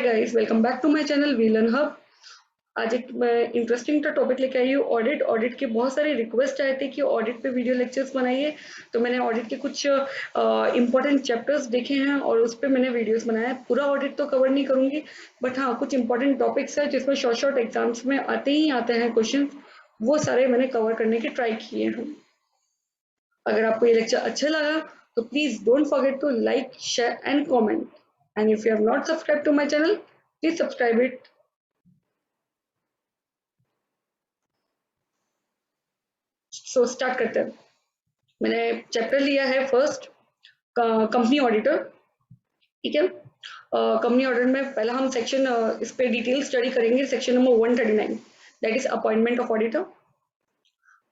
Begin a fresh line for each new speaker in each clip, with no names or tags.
Guys, welcome back to my channel we learn hub. आज एक मैं इंटरेस्टिंग सा टॉपिक लेके आई हूँ, ऑडिट के बहुत सारे रिक्वेस्ट आए थे कि ऑडिट पे वीडियो लेक्चर्स बनाइए। तो मैंने ऑडिट के कुछ इंपॉर्टेंट चैप्टर्स देखे हैं और उस पर मैंने वीडियोस बनाया है। पूरा ऑडिट तो कवर नहीं करूंगी, बट हाँ कुछ इंपॉर्टेंट टॉपिक्स है जिसमें शॉर्ट एग्जाम्स में आते हैं क्वेश्चन, वो सारे मैंने कवर करने की ट्राई किए हैं। अगर आपको ये लेक्चर अच्छा लगा तो please don't forget to like, share and comment, and if you have not subscribe to my channel please subscribe it. So start करते हैं। मैंने चैप्टर लिया है फर्स्ट, कंपनी ऑडिटर। ठीक है, कंपनी ऑडिटर में पहला हम सेक्शन इस पे डिटेल स्टडी करेंगे, section number 139, that is appointment of auditor.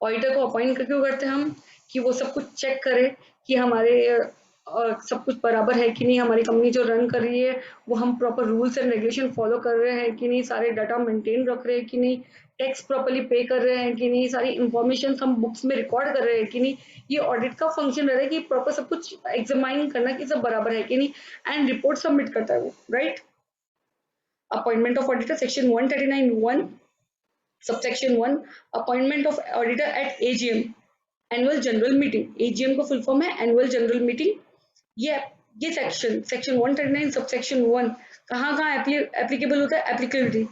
Auditor को अपॉइंट क्यों करते हैं हम, कि वो सब कुछ चेक करे कि हमारे सब कुछ बराबर है कि नहीं, हमारी कंपनी जो रन कर रही है वो हम proper rules and regulation follow कर रहे हैं कि नहीं, सारे डाटा मेंटेन रख रहे हैं कि नहीं, टैक्स प्रॉपर्ली पे कर रहे हैं कि नहीं, सारी इंफॉर्मेशन हम बुक्स में रिकॉर्ड कर रहे हैं कि नहीं। ये ऑडिट का फंक्शन रहता है कि प्रॉपर सब कुछ एग्जामाइन करना कि सब बराबर है कि नहीं, एंड रिपोर्ट सबमिट करता है वो, right. Appointment of auditor section 139(1) subsection 1, appointment of auditor at AGM, annual general meeting. AGM को फुल फॉर्म है एनुअल जनरल मीटिंग। ये सेक्शन 139 सबसेक्शन 1 कहाँ एप्लीकेबल होता है, applicability.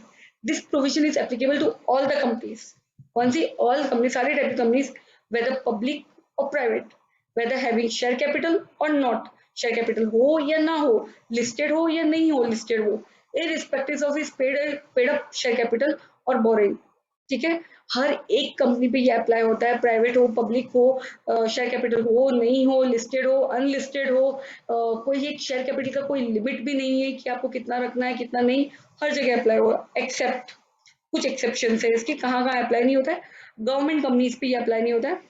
This provision is applicable to all the companies. कौन सी? All company, सारे type की कंपनीज, वेदर पब्लिक और private, whether having share capital और नॉट, शेयर कैपिटल हो या ना हो, लिस्टेड हो या नहीं हो लिस्टेड हो, irrespective of is paid up share capital और बोरिंग। ठीक है, हर एक कंपनी पे ये अप्लाई होता है, प्राइवेट हो, पब्लिक हो, शेयर कैपिटल हो नहीं हो, लिस्टेड हो अनलिस्टेड हो, कोई एक शेयर कैपिटल का कोई लिमिट भी नहीं है कि आपको कितना रखना है कितना नहीं, हर जगह अप्लाई होगा, एक्सेप्ट कुछ एक्सेप्शन है इसकी। कहाँ अप्लाई नहीं होता है? गवर्नमेंट कंपनीज पे ये अप्लाई नहीं होता है।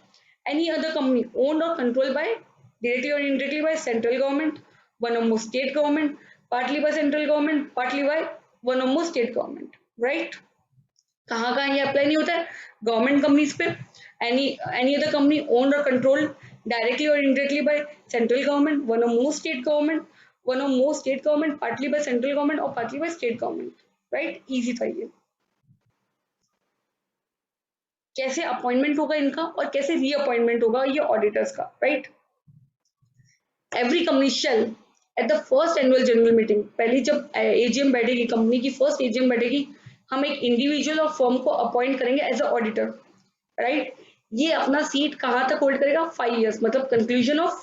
एनी अदर कंपनी ओन्ड और कंट्रोल बाय डायरेक्टली और indirectly by central government, one और more state government, partly by central government, partly by one और मोर स्टेट गवर्नमेंट, राइट। कहाँ ये अप्लाई नहीं होता है? गवर्नमेंट कंपनीज पे, एनी अदर कंपनी ओन्ड और कंट्रोल डायरेक्टली और indirectly by central government, one और मोर स्टेट गवर्नमेंट, वन और more state government, partly by central government और partly by state government, right. Easy था ये। कैसे अपॉइंटमेंट होगा इनका और कैसे रीअपॉइंटमेंट होगा ये ऑडिटर्स का, right. Every company shall at the first annual general meeting, पहली जब एजीएम बैठेगी, कंपनी की फर्स्ट एजीएम बैठेगी, हम एक इंडिविजुअल और फर्म को अपॉइंट करेंगे एज अ ऑडिटर, राइट। ये अपना सीट कहाँ तक होल्ड करेगा? 5 years, मतलब कंक्लूजन ऑफ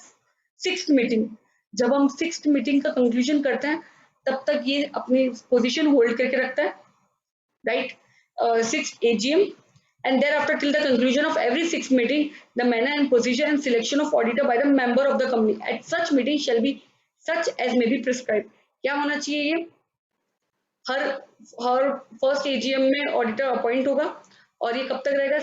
6th मीटिंग। जब हम 6th मीटिंग का कंक्लूजन करते हैं तब तक ये अपनी पोजीशन होल्ड करके रखता है, right. 6th AGM, and thereafter till the conclusion of every 6th meeting, the manner and position and selection of auditor by the member of the company at such meeting shall be such as may be prescribed. क्या होना चाहिए? ये हर हर first AGM में auditor appoint होगा और ये कब तक रहेगा?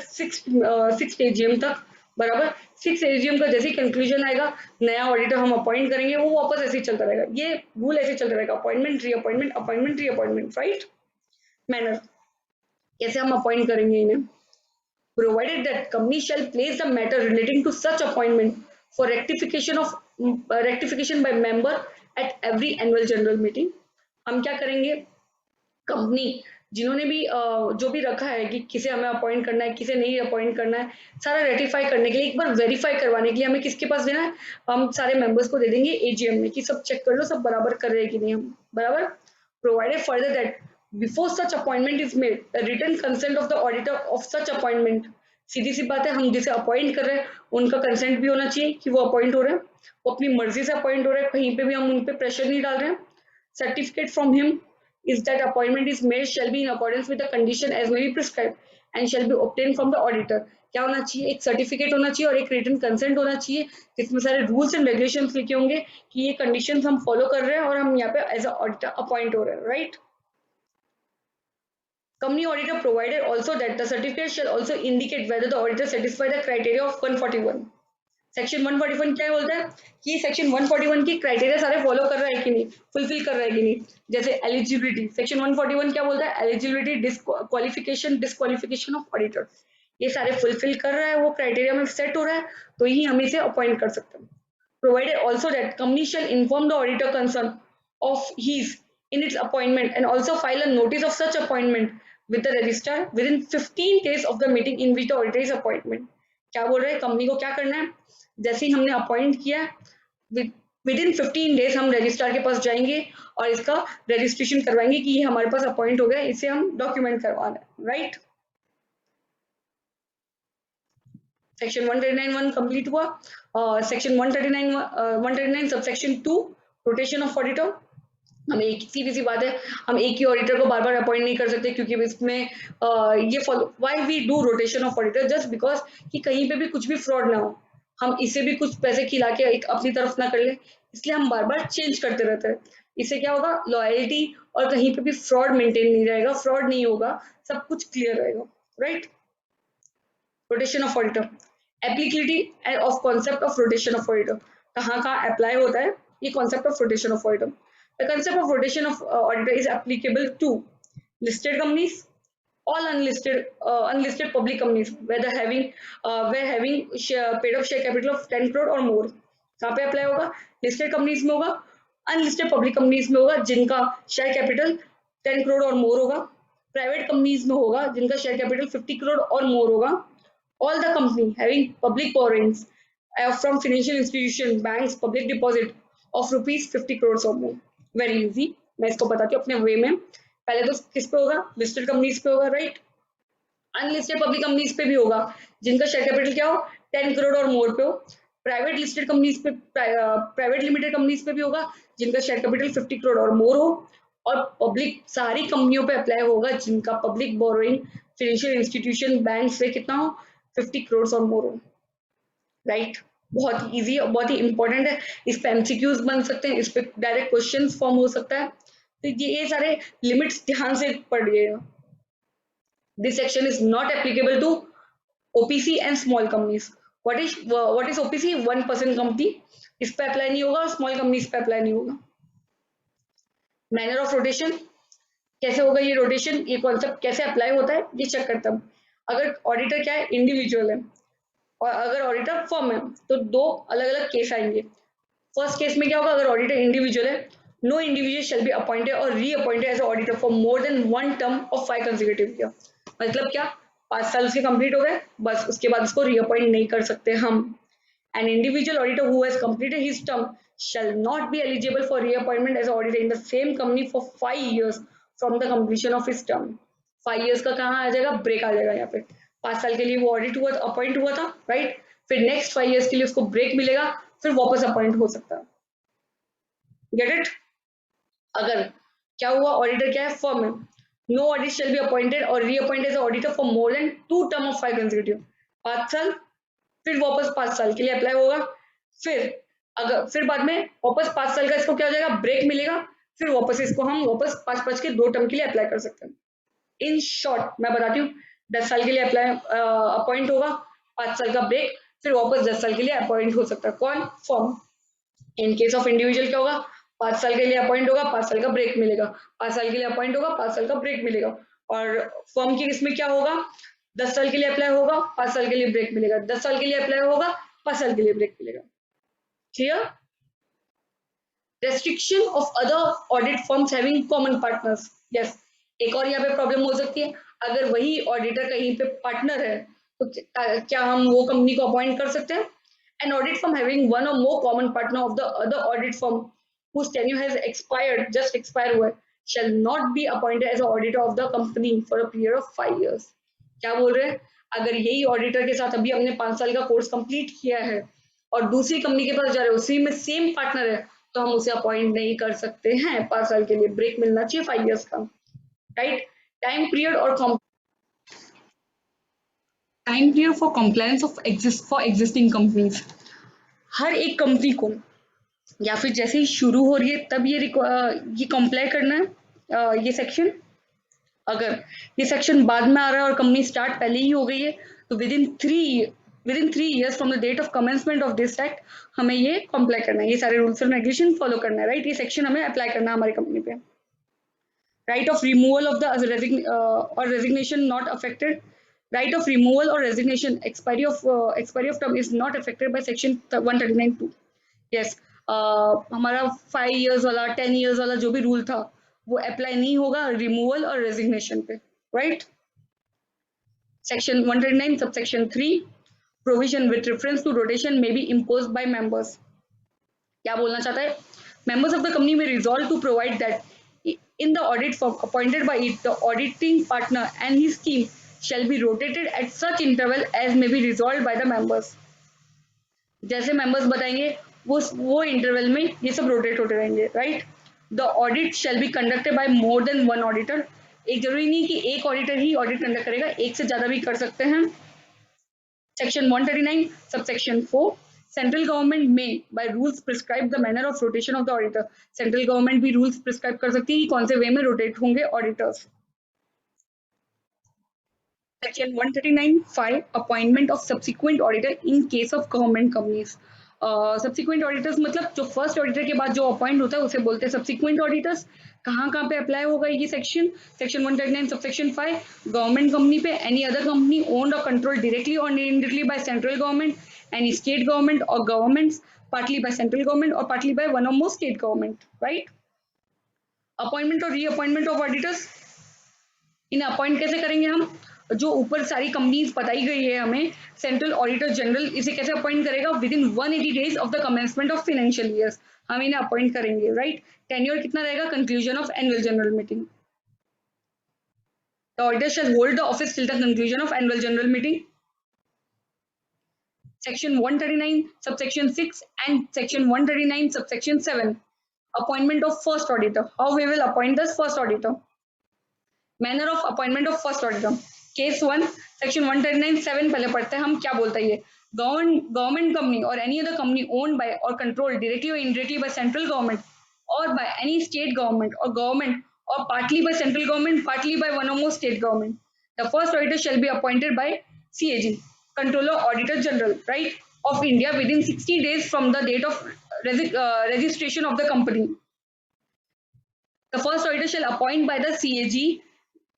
6th एजीएम तक, बराबर। 6th एजीएम का जैसे ही कंक्लूजन आएगा, नया ऑडिटर हम अपॉइंट करेंगे, वो वापस ऐसे ही चलता रहेगा, ये रूल ऐसे चलता रहेगा, appointment reappointment, appointment reappointment, right. Manner कैसे हम अपॉइंट करेंगे इन्हें? Provided that company shall place the matter relating to such appointment for rectification by member at every annual general meeting. हम क्या करेंगे? कंपनी जिन्होंने भी जो भी रखा है कि किसे हमें अपॉइंट करना है, किसे नहीं अपॉइंट करना है, सारा रेटिफाई करने के लिए, एक बार वेरीफाई करवाने के लिए हमें किसके पास देना है? हम सारे मेंबर्स को दे देंगे एजीएम में कि सब चेक कर लो, सब बराबर कर रहे हैं कि नहीं हम, बराबर। Provided further that before such appointment is made the written consent of the auditor of such appointment. सीधी सी बात है, हम जिसे अपॉइंट कर रहे हैं उनका कंसेंट भी होना चाहिए कि वो अपॉइंट हो रहे हैं, वो अपनी मर्जी से अपॉइंट हो रहे हैं, कहीं पे भी हम उन पे प्रेशर नहीं डाल रहे हैं। Certificate from him is that appointment is made shall be in accordance with the condition as may be prescribed and shall be obtained from the auditor. क्या होना चाहिए? एक सर्टिफिकेट होना चाहिए और एक रिटन कंसेंट होना चाहिए जिसमें सारे रूल्स एंड रेगुलेशंस लिखे होंगे कि ये कंडीशंस हम फॉलो कर रहे हैं और हम यहाँ पे एज अ ऑडिटर अपॉइंट हो रहे हैं, right. Company auditor provided also that the certificate shall also indicate whether the auditor satisfy the criteria of 141. Section 141 क्या बोलता है कि सेक्शन 141 की क्राइटेरिया सारे फॉलो कर रहा है कि नहीं, फुलफिल कर रहा है कि नहीं। जैसे एलिजिबिलिटी, सेक्शन 141 क्या बोलता है? एलिजिबिलिटी, डिस्क्वालिफिकेशन ऑफ ऑडिटर, ये सारे फुलफिल कर रहा है, वो क्राइटेरिया में सेट हो रहा है, तो ही हम इसे अपॉइंट कर सकते हैं। Provided also that company shall inform the auditor concern of his in its appointment and also file a notice of such appointment with the registrar within 15 days of the meeting in which the auditor is appointment. क्या बोल रहे हैं company को क्या करना है, जैसे ही हमने अपॉइंट किया विद इन 15 डेज हम रजिस्ट्रार के पास जाएंगे और इसका रजिस्ट्रेशन करवाएंगे कि ये हमारे पास अपॉइंट हो गया, इसे हम डॉक्यूमेंट करवाना है, राइट। सेक्शन 139(1) कंप्लीट हुआ। Section 139 subsection 2 rotation of auditor. हम एक सीधी सी बात है, हम एक ही ऑडिटर को बार बार अपॉइंट नहीं कर सकते क्योंकि इसमें ये follow why we do rotation of auditor, just because कि कहीं पे भी कुछ भी फ्रॉड ना हो, हम इसे भी कुछ पैसे खिला के एक अपनी तरफ ना कर ले, इसलिए हम बार बार चेंज करते रहते हैं। इससे क्या होगा, लॉयल्टी और कहीं पे भी फ्रॉड मेंटेन नहीं रहेगा, फ्रॉड नहीं होगा, सब कुछ क्लियर रहेगा, right. Rotation of auditor, applicability of concept of rotation of auditor, कहाँ कहाँ अप्लाई होता है ये concept of rotation of auditor. The concept of rotation of auditor is applicable to listed companies, all unlisted public companies, where having paid up share capital of 10 crore or more. कहाँ पे apply होगा, listed companies में होगा, unlisted public companies में होगा जिनका share capital 10 crore और मोर होगा, प्राइवेट कंपनीज में होगा जिनका शेयर कैपिटल 50 करोड़ और मोर होगा, all the company having public borrowings from financial institution, banks, public deposit of ₹50 crore और मोर। वेरी इजी, मैं इसको बताती हूँ अपने वे में। पहले तो किस पे होगा, लिस्टेड कंपनीज पे होगा, राइट। अनलिस्टेड पब्लिक कंपनीज पे भी होगा जिनका शेयर कैपिटल क्या हो 10 करोड़ और मोर पे हो, प्राइवेट लिस्टेड कंपनीज पे, प्राइवेट लिमिटेड कंपनीज पे भी होगा जिनका शेयर कैपिटल 50 करोड़ और मोर हो, और पब्लिक सारी कंपनियों पे अप्लाई होगा जिनका public borrowing financial institution bank से कितना हो 50 करोड़ और मोर हो, राइट। बहुत इजी और बहुत ही इंपॉर्टेंट है, इस पे एमसीक्यूज बन सकते हैं, इस पे डायरेक्ट क्वेश्चंस फॉर्म हो सकता है, तो ये सारे लिमिट्स ध्यान से पढ़िएगा। This section is not applicable to OPC and small companies. What is OPC, 1% company, इस पे अप्लाई नहीं होगा, स्मॉल कंपनीज पे अप्लाई नहीं होगा। मैनर ऑफ रोटेशन, कैसे होगा ये रोटेशन, ये कॉन्सेप्ट कैसे अप्लाई होता है ये चेक करता हूँ। अगर ऑडिटर क्या है, इंडिविजुअल है, और अगर ऑडिटर फर्म है तो दो अलग अलग केस आएंगे। फर्स्ट केस में क्या होगा, अगर ऑडिटर इंडिविजुअल है, no individual shall be appointed और reappointed as auditor for more than 1 term of 5 consecutive year. मतलब क्या, 5 साल उसके कंप्लीट हो गए, बस उसके बाद उसको रीअपॉइंट नहीं कर सकते हम। An individual auditor who has completed his term shall not be eligible for reappointment as auditor in the same company for 5 years from the completion of his term। 5 years का कहाँ आ जाएगा, ब्रेक आ जाएगा यहाँ पे। 5 साल के लिए वो ऑडिट हुआ, अपॉइंट हुआ था, राइट, फिर नेक्स्ट 5 years के लिए उसको ब्रेक मिलेगा, फिर वापस अपॉइंट हो सकता है, गेट इट। अगर क्या हुआ, ऑडिटर क्या है, फर्म है, no audit shall be appointed और reappointed as auditor for more than 2 term of 5 consecutive, 5 साल, फिर वापस 5 साल के लिए अप्लाई होगा, फिर बाद में वापस 5 साल का इसको क्या हो जाएगा, ब्रेक मिलेगा, फिर वापस इसको हम वापस 5 के 2 टर्म के लिए अप्लाई कर सकते हैं। इन शॉर्ट मैं बताती हूँ, 10 साल के लिए अप्लाई अपॉइंट होगा, 5 साल का ब्रेक, फिर वापस 10 साल के लिए अपॉइंट हो सकता है, कौन, firm. In case of individual क्या होगा, 5 साल के लिए अपॉइंट होगा, 5 साल का ब्रेक मिलेगा, 5 साल के लिए अपॉइंट होगा, 5 साल का ब्रेक मिलेगा। और फर्म की इसमें क्या होगा, 10 साल के लिए अप्लाई होगा, 5 साल के लिए ब्रेक मिलेगा, 10 साल के लिए अप्लाई होगा, 5 साल के लिए ब्रेक मिलेगा, clear. Restriction of other audit firms having common partners, yes, एक और यहाँ पे प्रॉब्लम हो सकती है, अगर वही ऑडिटर कहीं पे पार्टनर है तो क्या हम वो कंपनी को अपॉइंट कर सकते हैं। An audit firm having one और more common partner of the other audit firm whose tenure has expired, just expired हुआ है, shall not be appointed as an auditor of the company for a period of 5 years। क्या बोल रहे हैं, अगर यही auditor के साथ अभी हमने 5 साल का कोर्स कंप्लीट किया है और दूसरी कंपनी के पास जा रहे हैं, उसी में सेम पार्टनर है, तो हम उसे अपॉइंट नहीं कर सकते हैं, 5 साल के लिए ब्रेक मिलना चाहिए 5 years का, राइट। टाइम पीरियड और time period for compliance of existing companies, हर एक कंपनी को या फिर जैसे ही शुरू हो रही है तब ये कंप्लाई करना है ये सेक्शन। अगर ये सेक्शन बाद में आ रहा है और कंपनी स्टार्ट पहले ही हो गई है तो within 3 years from the date of commencement of this act हमें ये कंप्लाई करना है, ये सारे रूल्स एंड रेगुलेशन फॉलो करना है, राइट। ये सेक्शन हमें अप्लाई करना है हमारी कंपनी पे। Right of removal of the और resignation not affected, right of removal or resignation expiry of term is not affected by section 139(2). yes, हमारा 5 years वाला 10 years वाला जो भी रूल था वो अप्लाई नहीं होगा रिमूवल और रेजिग्नेशन पे, right. Section 139 subsection 3 provision with reference to rotation may be imposed by members. क्या बोलना चाहता है, members of the company may resolve to provide that in the audit firm appointed by it, the auditing partner and his team shall be rotated at such interval as may be resolved by the members। जैसे members बताएंगे वो interval में ये सब rotate होते रहेंगे, right. The audit shall be conducted by more than one auditor. एक जरूरी नहीं कि एक ऑडिटर ही ऑडिट कंडक्ट करेगा, एक से ज्यादा भी कर सकते हैं। सेक्शन 139 सबसेक्शन 4 सेंट्रल गवर्नमेंट में by rules prescribe the manner of rotation of the auditor. Central government भी रूल्स प्रिस्क्राइब कर सकती है कि कौन से वे में रोटेट होंगे auditors. Section 139(5) appointment of subsequent auditor in case of government companies. Subsequent auditors मतलब जो फर्स्ट ऑडिटर के बाद जो अपॉइंट होता है उसे बोलते हैं सब्सिक्वेंट ऑडिटर्स। कहाँ पे अप्लाई होगा ये section, section 139 subsection 5 government company पे, एनी अदर कंपनी ओन्ड और कंट्रोल डायरेक्टली और indirectly by central government, any state government और governments, partly by central government और पार्टली बाय वन और more state government, right. Appointment और reappointment of auditors, इन्हें appoint कैसे करेंगे हम, जो ऊपर सारी कंपनीज बताई गई है हमें, सेंट्रल ऑडिटर जनरल इसे कैसे अपॉइंट करेगा, within 180 days of the commencement of financial years हम इन्हें अपॉइंट करेंगे, राइट। टेन्योर कितना रहेगा, conclusion of annual general meeting. The auditor shall hold the office till the conclusion of annual general meeting. Section 139 subsection 6 and section 139 subsection 7 appointment of first auditor. How we will appoint the first auditor, manner of appointment of first auditor. Case 1 section 139(7) पहले पढ़ते हैं हम क्या बोलता है ये। Government company और any other company owned by और कंट्रोल डायरेक्टली और इनडायरेक्टली बाय सेंट्रल गवर्नमेंट और बाय एनी स्टेट गवर्नमेंट और गवर्नमेंट और partly by central government, partly by one और more state government. The first auditor shall be appointed by CAG, controller auditor general, right, of India within 60 days from the date of registration of the company. The first auditor shall appoint by the CAG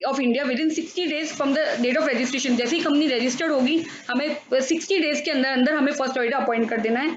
of India within 60 days from the date of registration. जैसे ही company registered होगी हमें 60 days के अंदर अंदर हमें first auditor appoint कर देना है।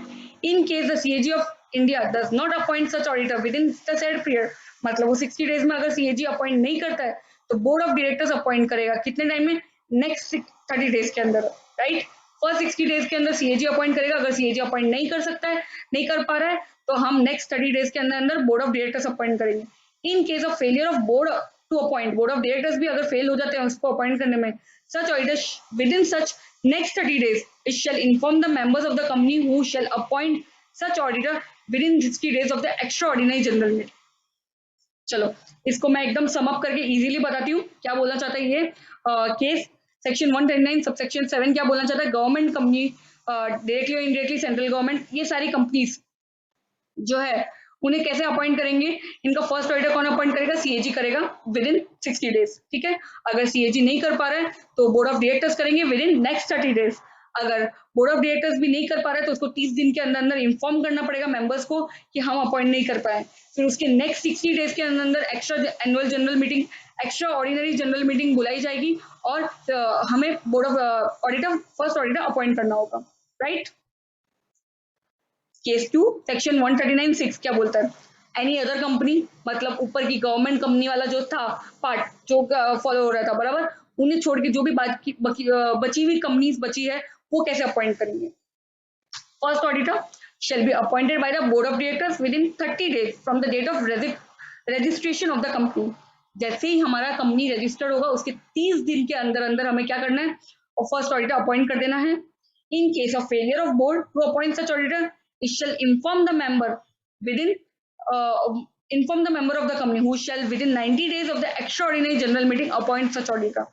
In case the CAG of India does not appoint such auditor within the said period, मतलब वो 60 days में अगर CAG अपॉइंट नहीं करता है तो बोर्ड ऑफ डायरेक्टर्स अपॉइंट करेगा। कितने टाइम में, नेक्स्ट 30 days के अंदर, राइट। फर्स्ट 60 days के अंदर CAG अपॉइंट करेगा। अगर CAG अपॉइंट नहीं कर सकता है, नहीं कर पा रहा है, तो हम नेक्स्ट 30 days के अंदर अंदर बोर्ड ऑफ डायरेक्टर्स अपॉइंट करेंगे। In case of failure of board to appoint, board of directors भी अगर फेल हो जाते हैं उसको अपॉइंट करने में, such auditor within such next 30 days it shall inform the members of the company who shall appoint such auditor within 60 days of the extraordinary general meeting. चलो इसको मैं एकदम सम अप करके easily बताती हूँ क्या बोलना चाहता है ये केस। सेक्शन 139 सबसेक्शन 7 क्या बोलना चाहता है, गवर्नमेंट कंपनी डायरेक्टली और इनडायरेक्टली सेंट्रल गवर्नमेंट, ये सारी कंपनीज जो है उन्हें कैसे अपॉइंट करेंगे, इनका फर्स्ट ऑडिटर कौन अपॉइंट करेगा, CAG करेगा विद इन 60 days, ठीक है। अगर CAG नहीं कर पा रहा है तो बोर्ड ऑफ डायरेक्टर्स करेंगे विद इन नेक्स्ट 30 days। अगर बोर्ड ऑफ डायरेक्टर्स भी नहीं कर पा रहा है तो उसको 30 दिन के अंदर अंदर इन्फॉर्म करना पड़ेगा मेंबर्स को कि हम अपॉइंट नहीं कर पाए। फिर उसके नेक्स्ट 60 days के अंदर अंदर extra annual general meeting, extraordinary general meeting बुलाई जाएगी और हमें board of auditor first auditor appoint करना होगा, राइट। केस 2 सेक्शन 139(6) क्या बोलता है, एनी अदर कंपनी, मतलब ऊपर की गवर्नमेंट कंपनी वाला जो था पार्ट जो फॉलो हो रहा था, बराबर, उन्हें छोड़ के जो भी बची हुई कंपनीज बची है वो कैसे अपॉइंट करेंगे। First auditor shall be appointed by the board of directors within 30 days from the date of registration of the company. जैसे ही हमारा कंपनी रजिस्टर्ड होगा उसके 30 दिन के अंदर अंदर हमें क्या करना है, और फर्स्ट ऑडिटर अपॉइंट कर देना है। In case of failure of board to appoint such auditor it shall inform the member of the company who shall within 90 days of the extraordinary general meeting appoint such auditor।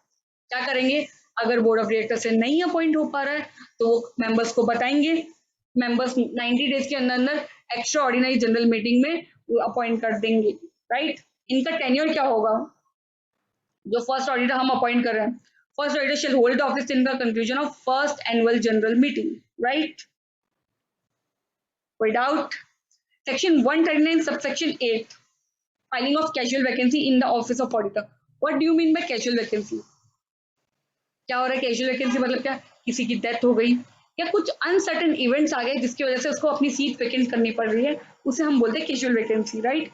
क्या करेंगे, अगर board of director से नहीं appoint हो पा रहा है तो वो मेंबर्स को बताएंगे, मेंबर्स 90 days के अंदर अंदर एक्स्ट्रा ऑर्डिनरी जनरल मीटिंग में वो अपॉइंट कर देंगे, राइट। इनका टेन्योर क्या होगा, जो फर्स्ट ऑडिटर हम अपॉइंट कर रहे हैं, first auditor shall hold office in the conclusion of first annual general meeting, right. Without section 139 subsection 8 filing of casual vacancy in the office of auditor। What do you mean by casual vacancy? क्या हो रहा है casual vacancy, मतलब क्या, किसी की death हो गई या कुछ अनसर्टेन इवेंट्स आ गए जिसकी वजह से उसको अपनी सीट वैकेंट करनी पड़ रही है, उसे हम बोलते हैं casual vacancy, right.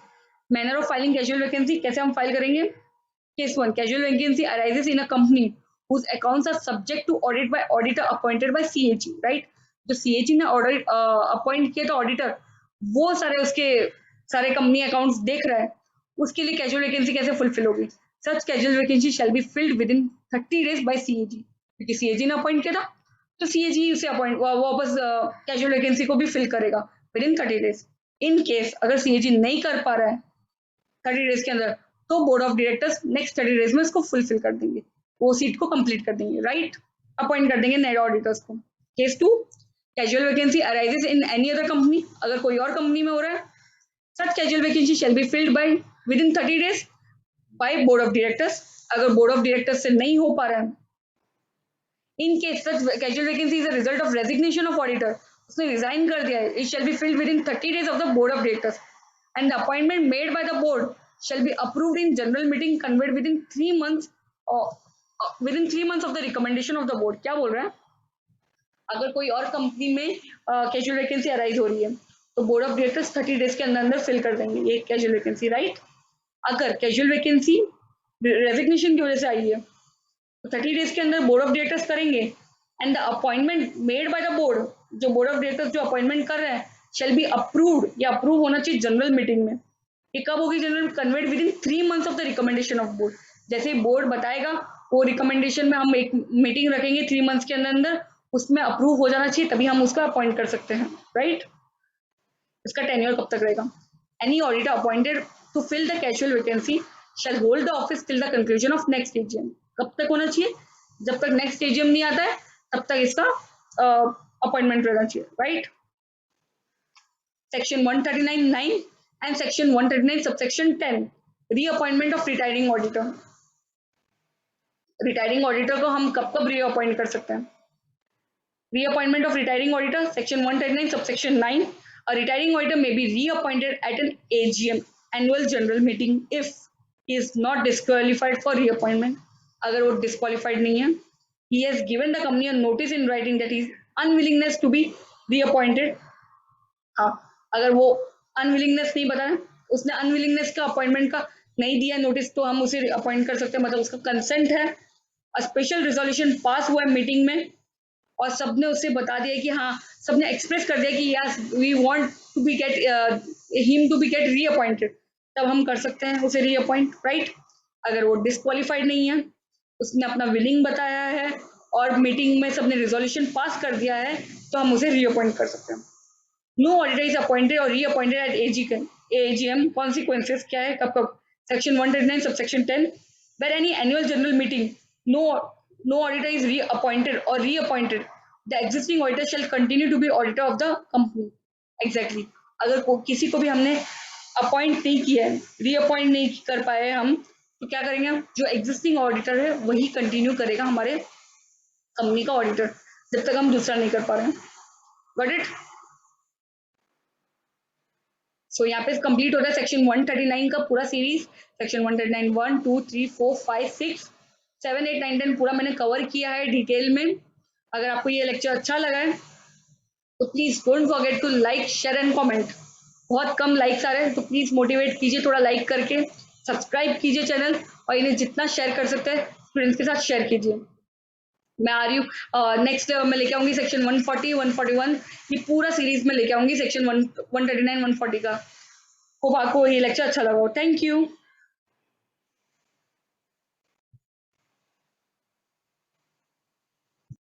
Manner of filing casual vacancy, कैसे हम फाइल करेंगे? Case 1, casual vacancy arises in a company whose accounts are subject to audit by auditor appointed by CAG, right? जो CAG ने ऑडिट अपॉइंट किया था auditor, वो सारे उसके सारे कंपनी अकाउंट्स देख रहा है, उसके लिए कैजुअल वैकेंसी कैसे फुलफिल होगी? Such casual vacancy shall be filled within 30 days by CAG, क्योंकि CAG ने अपॉइंट किया था तो CAG उसे अपॉइंट वापस कैजुअल वैकेंसी को भी फिल करेगा within 30 days। In case अगर CAG नहीं कर पा रहा है 30 डेज के अंदर, तो board of directors next 30 days में इसको फुलफिल कर देंगे, वो सीट को कंप्लीट कर देंगे, राइट? अपॉइंट कर देंगे नए ऑडिटर्स को। Case 2, casual vacancy arises in any other company, अगर कोई और कंपनी में हो रहा है, such casual vacancy shall be filled by within 30 days by board of directors, अगर बोर्ड ऑफ डायरेक्टर्स से नहीं हो पा रहा है। In case such casual vacancy is a result of resignation of auditor, उसने रिजाइन कर दिया है, it shall be filled within 30 days of the board of directors and the appointment made by the board shall be approved in general meeting conveyed within 3 months or within 3 months of the recommendation of the board। क्या बोल रहा है? अगर कोई और company में casual vacancy arise हो रही है तो बोर्ड ऑफ डायरेक्टर्स 30 डेज के अंदर अंदर फिल कर देंगे ये कैजुअल वैकेंसी, राइट? अगर कैजुअल वैकेंसी रेजिग्नेशन की वजह से आई है तो 30 डेज के अंदर बोर्ड ऑफ डायरेक्टर्स करेंगे and the appointment made by the board, जो बोर्ड ऑफ डायरेक्टर्स जो अपॉइंटमेंट कर रहे हैं शैल बी अप्रूव्ड, या अप्रूव होना चाहिए जनरल मीटिंग में। ये कब होगी general? Conveyed with in 3 months of the recommendation of board, जैसे ही बोर्ड बताएगा वो रिकमेंडेशन में हम एक मीटिंग रखेंगे 3 months के अंदर अंदर, उसमें अप्रूव हो जाना चाहिए, तभी हम उसका अपॉइंट कर सकते हैं, राइट? इसका टेन्योर कब तक रहेगा? Any auditor appointed to fill the casual vacancy shall hold the office till the conclusion of next AGM. कब तक होना चाहिए? जब तक नेक्स्ट एजीएम नहीं आता है तब तक इसका अपॉइंटमेंट रहना चाहिए, right? Section 139(9) and section 139 subsection 10, reappointment of retiring auditor. Retiring auditor को हम कब कब रीअपॉइंट कर सकते हैं? Reappointment of retiring auditor, section 139 subsection 9, a retiring auditor may be reappointed at an AGM annual general meeting if he is not disqualified for reappointment। अगर वो disqualified नहीं है, he has given the company a notice in writing that his unwillingness to be reappointed। हाँ, अगर वो unwillingness नहीं बताया, उसने unwillingness का अपॉइंटमेंट का नहीं दिया नोटिस, तो हम उसे अपॉइंट कर सकते हैं, मतलब उसका कंसेंट है। स्पेशल रिजोल्यूशन पास हुआ है मीटिंग में और सबने उससे बता दिया कि हाँ, सबने एक्सप्रेस कर दिया कि yes we want to be get him to be get reappointed, तब हम कर सकते हैं उसे रीअपॉइंट, राइट? अगर वो डिस्क्वालीफाइड नहीं है, उसने अपना विलिंग बताया है और मीटिंग में सबने रिजोल्यूशन पास कर दिया है, तो हम उसे रीअपॉइंट कर सकते हैं। नो ऑडिटर इज अपॉइंटेड और रीअपॉइंटेड एट एजीएम। कॉन्सिक्वेंसेस क्या है, कब कब? Section 139 subsection 10, where any annual general meeting no auditor is reappointed or reappointed, the existing auditor shall continue to be auditor of the company। Exactly, अगर किसी को भी हमने अपॉइंट नहीं किया है, रीअपॉइंट नहीं कर पाए हम, तो क्या करेंगे? जो एग्जिस्टिंग ऑडिटर है वही कंटिन्यू करेगा हमारे कंपनी का ऑडिटर, जब तक हम दूसरा नहीं कर पा रहे हैं। Got it? सो यहाँ पे कंप्लीट होता है सेक्शन 139 का पूरा सीरीज। सेक्शन 139 1 2 3 4 5 6 7 8 9 10 पूरा मैंने कवर किया है डिटेल में। अगर आपको ये लेक्चर अच्छा लगा है तो please don't forget to like share and comment. बहुत कम लाइक्स आ रहे हैं तो प्लीज मोटिवेट कीजिए, थोड़ा लाइक करके सब्सक्राइब कीजिए चैनल, और इन्हें जितना शेयर कर सकते हैं स्टूडेंट्स के साथ शेयर कीजिए। मैं आ रही हूँ नेक्स्ट मैं लेके आऊंगी सेक्शन 140 141, ये पूरा सीरीज में लेके आऊंगी सेक्शन 139 140 का। होप आपको ये लेक्चर अच्छा लगा हो। Thank you.